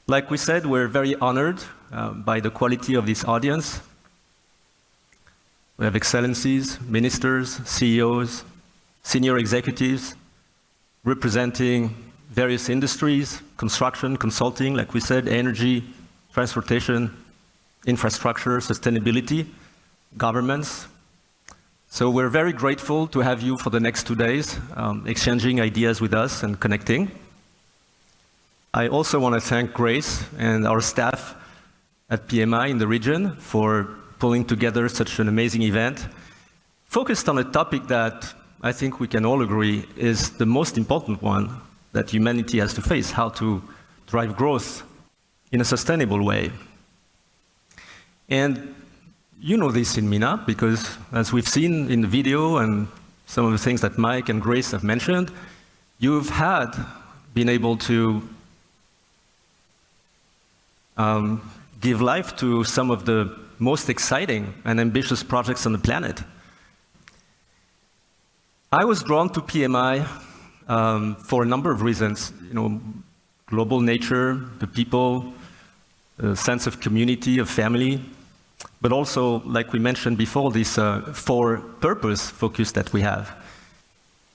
Like we said, we're very honored by the quality of this audience. We have excellencies, ministers, CEOs, senior executives, representing various industries, construction, consulting, like we said, energy, transportation, infrastructure, sustainability, governments. So we're very grateful to have you for the next 2 days, exchanging ideas with us and connecting. I also want to thank Grace and our staff at PMI in the region for pulling together such an amazing event, focused on a topic that I think we can all agree is the most important one that humanity has to face: how to drive growth in a sustainable way. And you know this in MENA, because as we've seen in the video and some of the things that Mike and Grace have mentioned, you've been able to give life to some of the most exciting and ambitious projects on the planet. I was drawn to PMI for a number of reasons. Global nature, the people, a sense of community, of family, but also, like we mentioned before, this for-purpose focus that we have.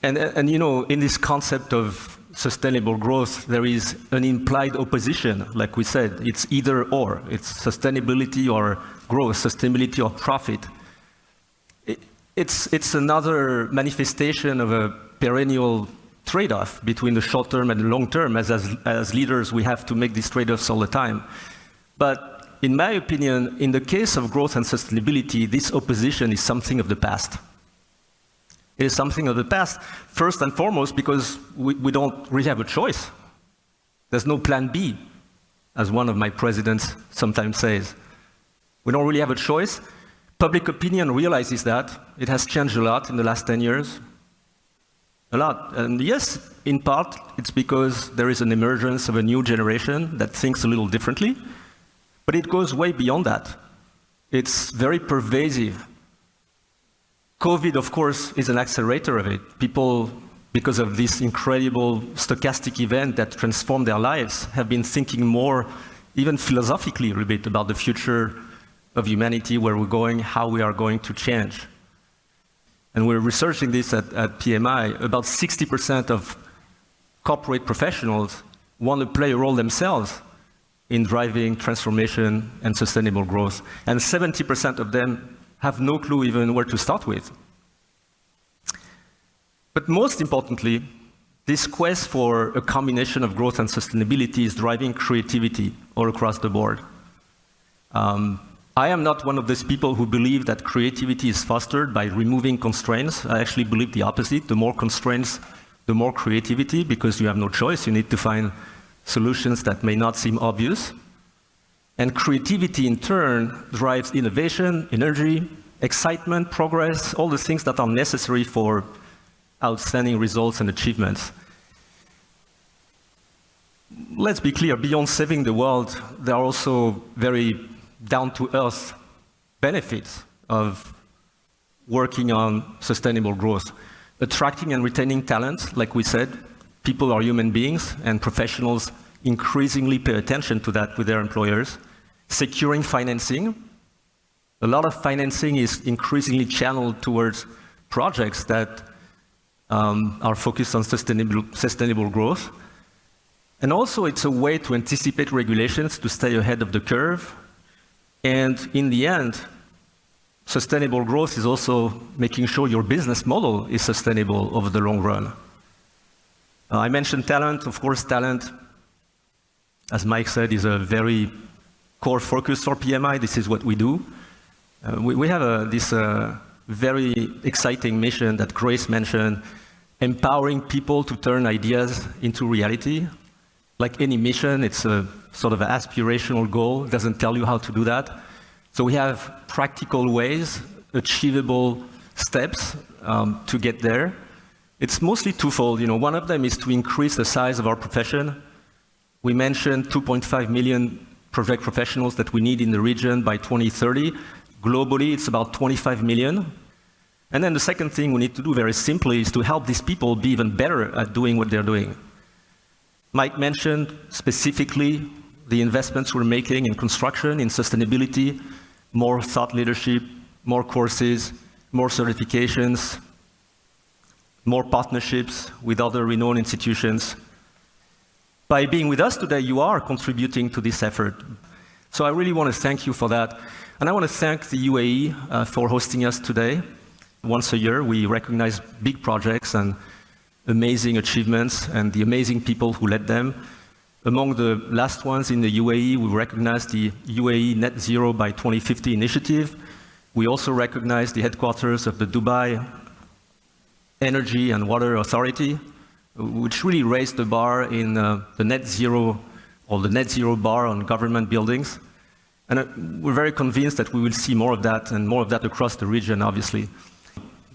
And in this concept of sustainable growth, there is an implied opposition, like we said. It's either or. It's sustainability or growth, sustainability or profit. It's another manifestation of a perennial trade-off between the short term and the long term. As leaders, we have to make these trade-offs all the time. But in my opinion, in the case of growth and sustainability, this opposition is something of the past. It is something of the past, first and foremost, because we don't really have a choice. There's no plan B, as one of my presidents sometimes says. We don't really have a choice. Public opinion realizes that. It has changed a lot in the last 10 years. A lot. And yes, in part, it's because there is an emergence of a new generation that thinks a little differently. But it goes way beyond that. It's very pervasive. COVID, of course, is an accelerator of it. People, because of this incredible stochastic event that transformed their lives, have been thinking more, even philosophically, a little bit about the future of humanity, where we're going, how we are going to change. And we're researching this at PMI. About 60% of corporate professionals want to play a role themselves in driving transformation and sustainable growth. And 70% of them have no clue even where to start with. But most importantly, this quest for a combination of growth and sustainability is driving creativity all across the board. I am not one of those people who believe that creativity is fostered by removing constraints. I actually believe the opposite. The more constraints, the more creativity, because you have no choice. You need to find solutions that may not seem obvious. And creativity, in turn, drives innovation, energy, excitement, progress, all the things that are necessary for outstanding results and achievements. Let's be clear, beyond saving the world, there are also very down-to-earth benefits of working on sustainable growth. Attracting and retaining talent, like we said, people are human beings, and professionals increasingly pay attention to that with their employers. Securing financing. A lot of financing is increasingly channeled towards projects that are focused on sustainable growth. And also, it's a way to anticipate regulations to stay ahead of the curve. And in the end, sustainable growth is also making sure your business model is sustainable over the long run. I mentioned talent. Of course, talent, as Mike said, is a very core focus for PMI. This is what we do. We have this very exciting mission that Grace mentioned, empowering people to turn ideas into reality. Like any mission, it's a sort of an aspirational goal. It doesn't tell you how to do that. So we have practical ways, achievable steps to get there. It's mostly twofold. One of them is to increase the size of our profession. We mentioned 2.5 million project professionals that we need in the region by 2030. Globally, it's about 25 million. And then the second thing we need to do very simply is to help these people be even better at doing what they're doing. Mike mentioned specifically the investments we're making in construction, in sustainability, more thought leadership, more courses, more certifications, more partnerships with other renowned institutions. By being with us today, you are contributing to this effort. So I really want to thank you for that. And I want to thank the UAE for hosting us today. Once a year, we recognize big projects and amazing achievements and the amazing people who led them. Among the last ones in the UAE, we recognize the UAE Net Zero by 2050 initiative. We also recognize the headquarters of the Dubai Energy and Water Authority, which really raised the bar in the net zero, or the net zero bar on government buildings. And we're very convinced that we will see more of that, and more of that across the region, obviously.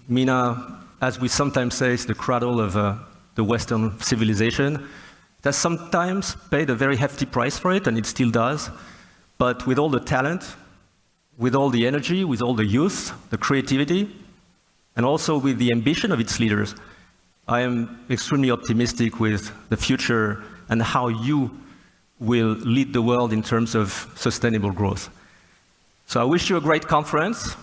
MENA, as we sometimes say, is the cradle of the Western civilization. It has sometimes paid a very hefty price for it, and it still does. But with all the talent, with all the energy, with all the youth, the creativity, and also with the ambition of its leaders, I am extremely optimistic with the future and how you will lead the world in terms of sustainable growth. So I wish you a great conference,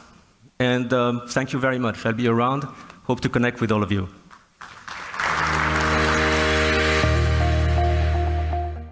and thank you very much. I'll be around. Hope to connect with all of you.